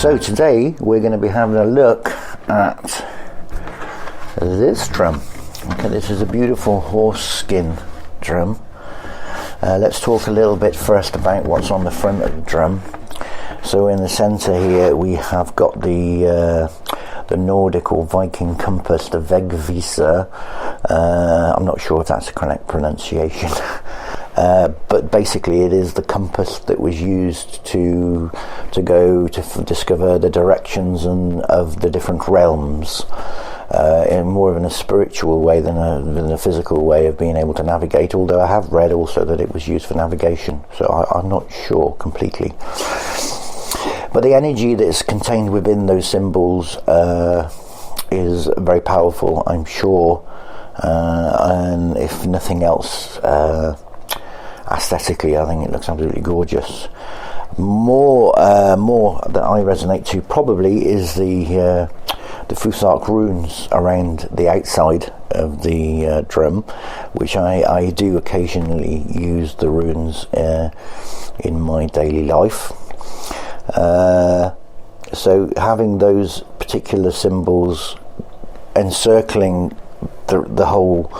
So today we're going to be having a look at this drum. Okay, this is a beautiful horse skin drum. Let's talk a little bit first about what's on the front of the drum. So in the centre here we have got the Nordic or Viking compass, the vegvisir. I'm not sure if that's the correct pronunciation. But basically it is the compass that was used to go to discover the directions of the different realms, in more of a spiritual way than a physical way of being able to navigate, although I have read also that it was used for navigation, so I'm not sure completely. But the energy that is contained within those symbols is very powerful, I'm sure, and if nothing else, aesthetically I think it looks absolutely gorgeous. More that I resonate to probably is the Fusark runes around the outside of the drum, which I do occasionally use the runes in my daily life. So having those particular symbols encircling the whole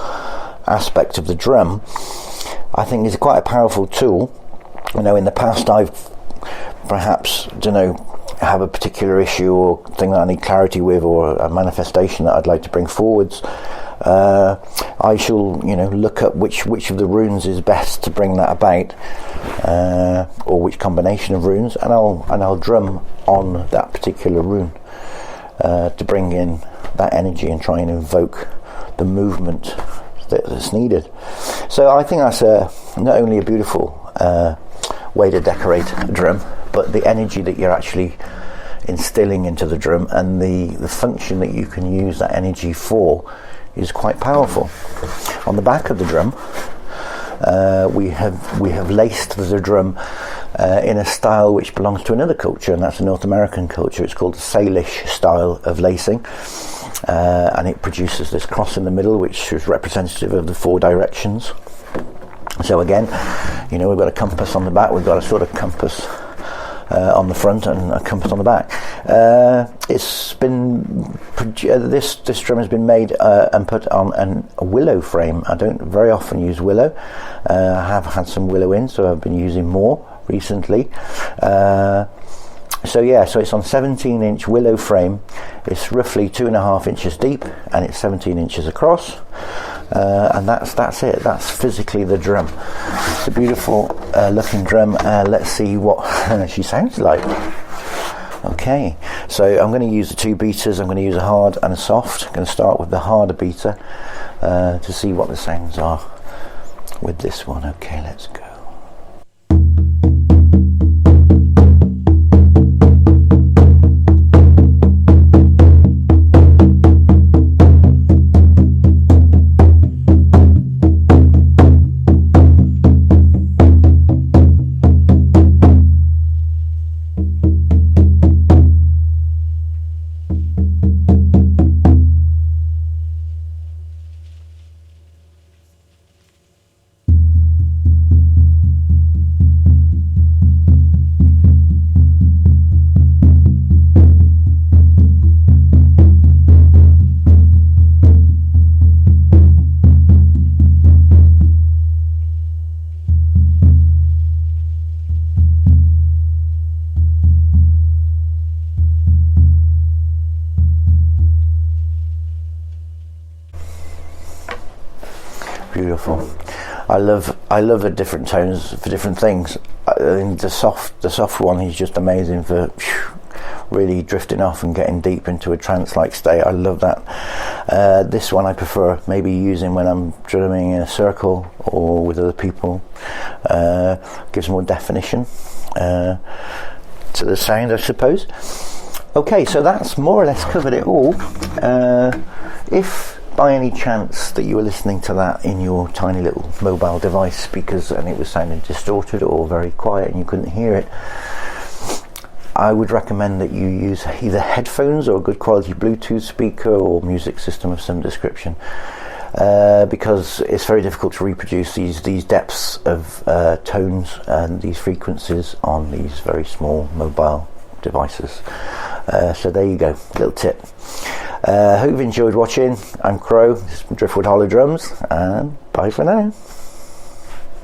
aspect of the drum, I think is quite a powerful tool. You know, in the past I've perhaps, have a particular issue or thing that I need clarity with, or a manifestation that I'd like to bring forwards. I shall, look up which of the runes is best to bring that about, or which combination of runes, and I'll drum on that particular rune to bring in that energy and try and invoke the movement that's needed. So I think that's not only a beautiful way to decorate a drum, but the energy that you're actually instilling into the drum and the function that you can use that energy for is quite powerful. On the back of the drum, we have laced the drum in a style which belongs to another culture, and that's a North American culture. It's called the Salish style of lacing, and it produces this cross in the middle, which is representative of the four directions. So again, we've got a compass on the back, we've got a sort of compass on the front and a compass on the back. It's been this drum has been made and put on a willow frame. I don't very often use willow. I have had some willow in, so I've been using more recently. So it's on 17-inch willow frame. It's roughly 2.5 inches deep and it's 17 inches across. And that's it. That's physically the drum. It's a beautiful looking drum. Let's see what she sounds like. Okay, so I'm going to use the two beaters. I'm going to use a hard and a soft. I'm going to start with the harder beater to see what the sounds are with this one. Okay, let's go. Beautiful. I love the different tones for different things. I think the soft one is just amazing for really drifting off and getting deep into a trance-like state. I love that. This one I prefer maybe using when I'm drumming in a circle or with other people. Gives more definition to the sound, I suppose. Okay, so that's more or less covered it all. If by any chance that you were listening to that in your tiny little mobile device and it was sounding distorted or very quiet and you couldn't hear it, I would recommend that you use either headphones or a good quality Bluetooth speaker or music system of some description, because it's very difficult to reproduce these depths of tones and these frequencies on these very small mobile devices. So there you go, little tip. Hope you've enjoyed watching. I'm Crow, this is Driftwood Hollow Drums, and bye for now.